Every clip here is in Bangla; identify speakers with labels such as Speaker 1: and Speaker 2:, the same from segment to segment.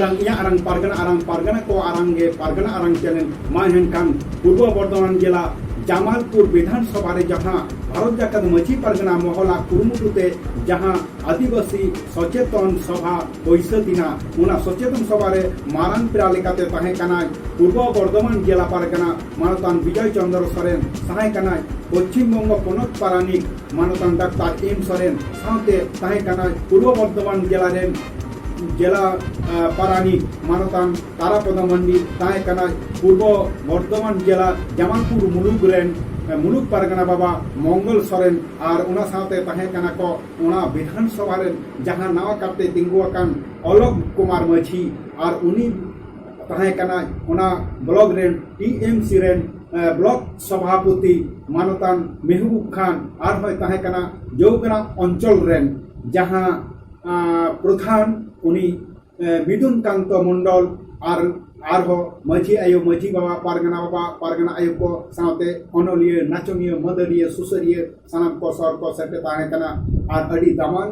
Speaker 1: arang pargana ko arange pargana arang channel mahenkan Purbo Bardhaman jela Jamalpur বিধানসভার যাহা ভারত জাকাত মাঝি পারগানা মহলা কুরুমুটুতে যাহা আদিবাসী সচেতন সভা বৈশদিনা ওনা সচেতন সভারে মারান প্রালিকাতে তাহে কানায় পূর্ব বর্ধমান জেলা পারগানা মানতান বিজয় চন্দ্র সরেন তাহে কানায় পশ্চিমবঙ্গ পনক পারানিক মানতান ডাক্তার এম সরেন সাথে তাহে কানায় পূর্ব বর্ধমান জেলারেন জেলা পারানিক মানতান তারাপদ মন্ডি তাহে কানায় পূর্ব বর্ধমান জেলা জামালপুর মুলুক পারগানা বাবা মঙ্গল সরেন আর ওনা সাথে তাহে কানা কো ওনা বিধানসভা রেন যাহা নাওয়া কাটতে তিঙ্গু আকান অলোক কুমার মাঝি আর উনি তাহে কানা ওনা ব্লক রেন টিএমসি রেন ব্লক সভাপতি মানতান মেহবুব খান আর হয় তাহে কানা জৌগনা অঞ্চল রেন যাহা প্রধান উনি মিদুন কান্ত মন্ডল আর মাঝি আয়ো মাঝি বাবা পারগানা আয়ো को साथे अनोलिया नाचनिया मदरिया सुसरिया सानाम को सर को सेटे ताहे कना और अड़ी दामान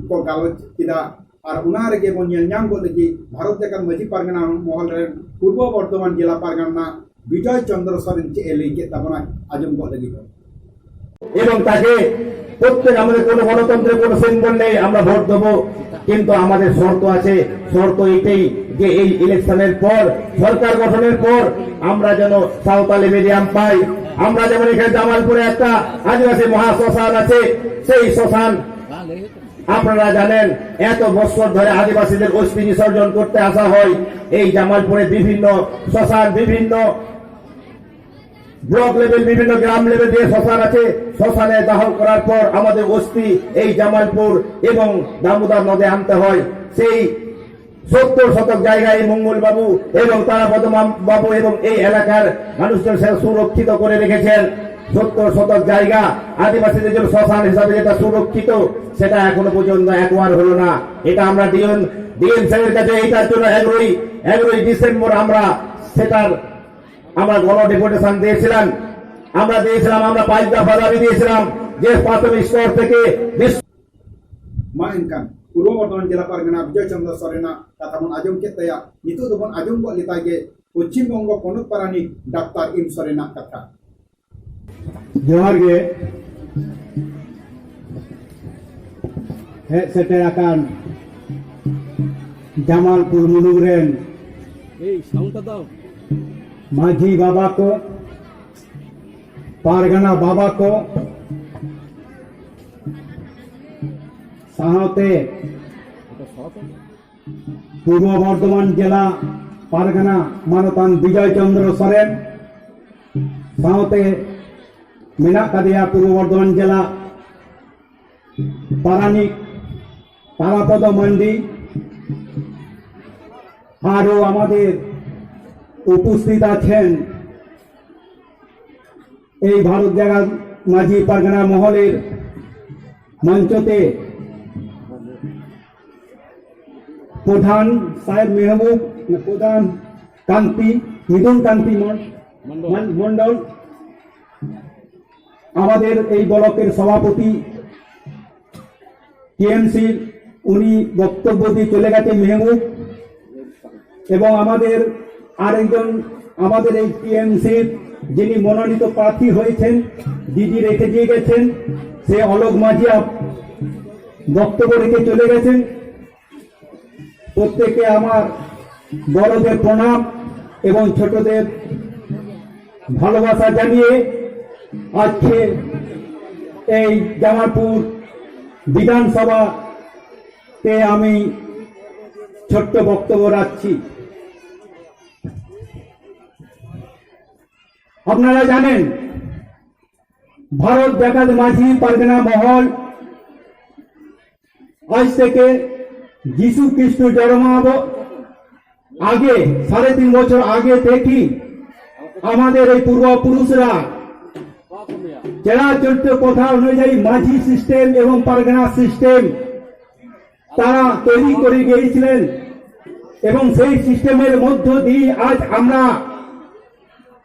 Speaker 1: को गालोच किदा और उना रेगे बन ᱧᱟᱢ को लगी भारत जाकात माझी पारगाना महल रे पूर्व बर्धमान जिला पारगाना विजय चंद्र सरेन चे एले के तबना आजम को लगी
Speaker 2: এবং তাকে প্রত্যেক আমাদের কোন গণতন্ত্রের কোন সিম্বল নেই আমরা ভোট দেবো কিন্তু আমাদের শর্ত আছে শর্ত এটাই যে এই ইলেকশনের পর সরকার গঠনের পর আমরা যেন সাঁওতালি মিডিয়াম পাই আমরা যেমন এখানে জামালপুরে একটা আদিবাসী মহাশ্মশান আছে সেই শ্মশান আপনারা জানেন এত বছর ধরে আদিবাসীদের অস্থি বিসর্জন করতে আসা হয় এই জামালপুরে বিভিন্ন শ্মশান বিভিন্ন ব্লক লেভেল বিভিন্ন গ্রাম লেভেল দিয়ে শ্মশান আছে শ্মশানে দাহ করার পর আমাদের অস্থি এই জামালপুর এবং দামোদর নদে আনতে হয় সেই 70 শতক জায়গায় মঙ্গল বাবু এবং তারাপদ বাবু এবং এই এলাকার মানুষজন সুরক্ষিত করে রেখেছেন 70 শতক জায়গা আদিবাসীদের জন্য শ্মশান হিসাবে যেটা সুরক্ষিত সেটা এখনো পর্যন্ত একবার হলো না এটা আমরা ডিএম সাহেবের কাছে এইটার জন্য 11 ডিসেম্বর আমরা সেটার আমরা গণ ডেপুটেশন দিয়েছিলাম আমরা 5 দফা দাবি দিয়েছিলাম যে প্রাথমিক স্তর থেকে
Speaker 1: মাহেনকান পূর্ব বর্ধমান জেলা পারগানা বিজয় চন্দ্র সরেনা কথা বন আজম কে তয়া নিতু দবন আজম को लेता के পশ্চিমবঙ্গ পনক পারানিক ডাক্তার এম সরেনা কথা
Speaker 2: जोहार गे सेटे आकान जामालपुर मुलुग रेन माझी बाबा को पारगाना बाबा को साहते पूर्व बर्धमान जिला पारगाना मानतान विजय चंद्र सरेन साहते मेना कादिया पूर्व बर्धमान जिला पारानिक तारापद मंडी आरो आमादेर उपस्थित आছেন এই ভারত জাকাত মাঝি পারগানা মহলের মঞ্চতে প্রধান সাহেব মেহবুব প্রধান কান্তি মিদুন কান্তি মন্ডল আমাদের এই ব্লকের সভাপতি টিএমসি উনি বক্তব্য দিয়ে চলে গেছে মেহবুব এবং আমাদের আরেকজন আমাদের এই টিএমসির যিনি মনোনীত প্রার্থী হয়েছেন দিদি রেখে দিয়ে গেছেন সে অলোক মাঝি বক্তব্য রেখে চলে গেছেন প্রত্যেকে আমার বড়দের প্রণাম এবং ছোটদের ভালোবাসা জানিয়ে আজকে এই জামালপুর বিধানসভাতে আমি ছোট্ট বক্তব্য রাখছি আপনারা জানেন ভারত জাকাত মাঝি পারগানা মহল আজ থেকে যিশু খ্রিস্ট জন্মাব আগে 3.5 বছর আগে থেকে আমাদের এই পূর্বপুরুষরা জেলা চরিত্র কথা অনুযায়ী মাঝি সিস্টেম এবং পারগানা সিস্টেম তারা তৈরি করে গিয়েছিলেন এবং সেই সিস্টেমের মধ্য দিয়ে আজ আমরা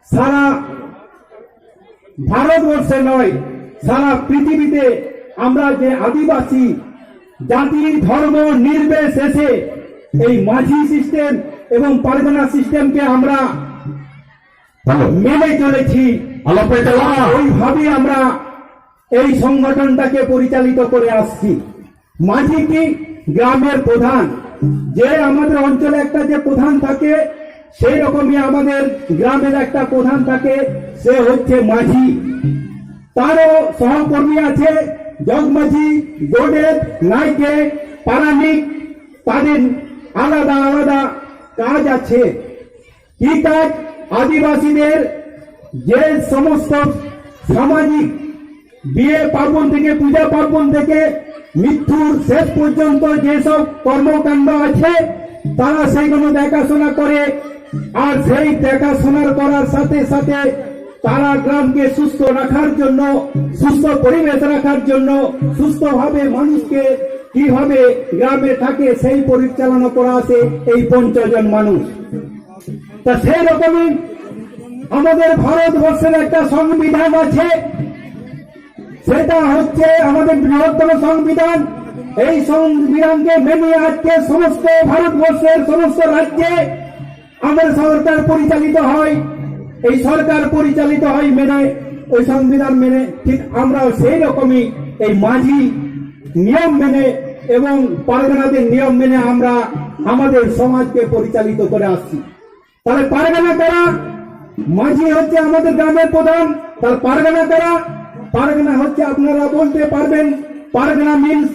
Speaker 2: সারা ভারতবর্ষে নয় সারা পৃথিবীতে আমরা যে আদিবাসী জাতি ধর্ম নির্বিশেষে
Speaker 3: এই মাঝি সিস্টেম এবং পারগানা সিস্টেমকে আমরা মেনে চলেছি, ওইভাবে আমরা এই সংগঠনটাকে পরিচালিত করে আসছি। মাঝি কি? গ্রামের প্রধান। যে আমাদের অঞ্চলে একটা যে প্রধান থাকে, সেই রকমই আমাদের গ্রামের একটা প্রধান থাকে, সে হচ্ছে মাঝি। তারও সহকর্মী আছে, জগমাঝি, গোডের, নাইকে, পারানিক, তাদের আলাদা আলাদা কাজ আছে। কি কাজ? আদিবাসীদের যে সমস্ত সামাজিক বিয়ে পার্বণ থেকে, পূজা পার্বণ থেকে মৃত্যুর শেষ পর্যন্ত যেসব কর্মকাণ্ড আছে, তারা সেইগুলো দেখাশোনা করে। আর সেই দেখাশোনার করার সাথে সাথে তারা গ্রামকে সুস্থ রাখার জন্য, সুস্থ পরিবেশ রাখার জন্য, সুস্থভাবে মানুষকে কিভাবে গ্রামে থাকে সেই পরিচালনা করা আছে এই ৫০ জন মানুষ। তা সেই রকমই আমাদের ভারতবর্ষের একটা সংবিধান আছে, সেটা হচ্ছে আমাদের বৃহত্তম সংবিধান। এই সংবিধানকে মেনে আজকে সমস্ত ভারতবর্ষের সমস্ত রাজ্যে আমাদের সরকার পরিচালিত হয়। এই সরকার পরিচালিত হয় মেনে, ওই সংবিধান মেনে। ঠিক আমরাও সেই রকমই এই মাঝি নিয়ম মেনে এবং পারগানাদের নিয়ম মেনে আমরা আমাদের সমাজকে পরিচালিত করে আসছি। তাহলে পারগানা কারা? মাঝি হচ্ছে আমাদের গ্রামের প্রধান। তার পারগানা কারা? পারগানা হচ্ছে, আপনারা বলতে পারবেন, পারগানা মিন্স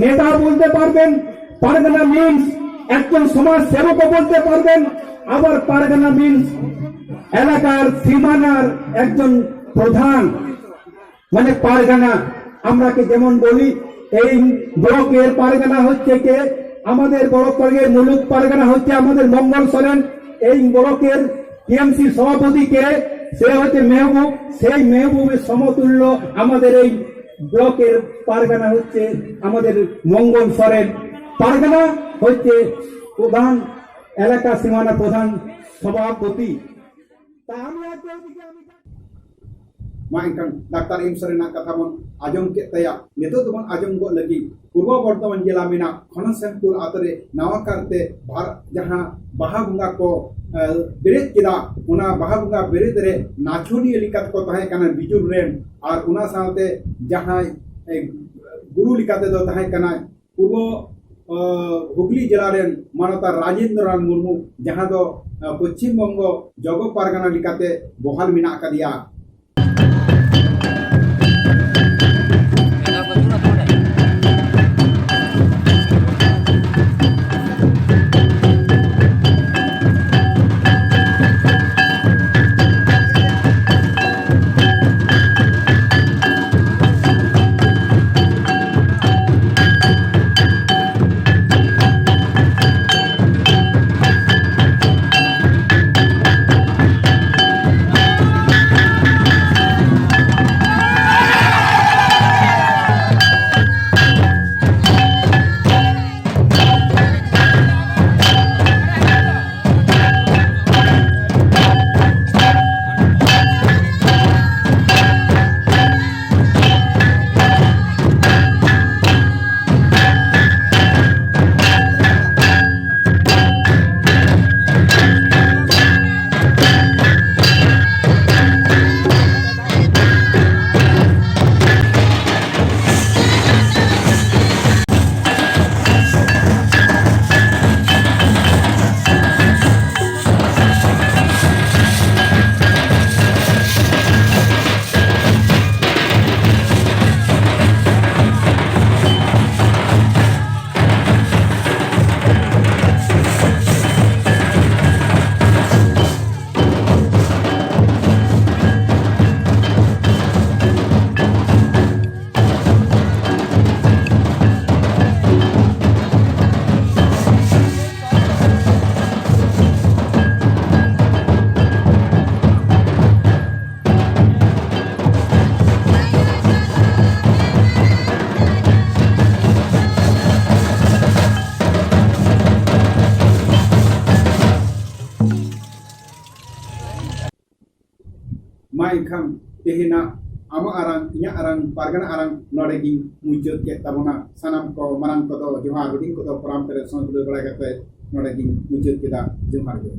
Speaker 3: নেতা বলতে পারবেন, পারগানা মিন্স একজন সমাজ সেবকও বলতে পারবেন, আবার পারগানা মিন্স এলাকার সীমানার একজন প্রধান, মানে পারগানা। আমরাকে যেমন বলি, এই ব্লকের পারগানা হচ্ছে কে? আমাদের ব্লকের মুলুক পারগানা হচ্ছে আমাদের মঙ্গল সরেন। এই ব্লকের টিএমসি সভাপতি কে? সে হচ্ছে মেহবুব। সেই মেহবুবের সমতুল্য আমাদের এই ব্লকের পারগানা হচ্ছে আমাদের মঙ্গল সরেন। পারগানা হচ্ছে প্রধান, এলাকা সীমানা প্রধান, সভাপতি। তা আমি
Speaker 1: मा इनखान डाक्टर एम सरेना कथा बन आजम के तया नितो दबन आजम गो लगी पूर्व बर्धमान जिला में खनसेमपुर आतरे नवा करते जहां बाहा बुंगा को बेरेद किदा उना बाहा बुंगा बेरेद रे नाचोनी लिकात को तहे कना बिजुर रेन और उना साथे जहां गुरु लिकाते दो तहे कना पूर्व हुगली जिला रेन मानता राजेंद्र मुर्मू जहां दो पश्चिम बंगो जगो पारगाना लिकाते बहाल मिना कदिया। मा इनखान तेहेना आमा आरंग इया आरंग पारगना आरंग नोडेगी मुजत के तबना सनम को मरंग को तो जोहार हुडिंग को तो पराम करे सोन तुले बड़ा करते नोडेगी मुजत के दा जोहार के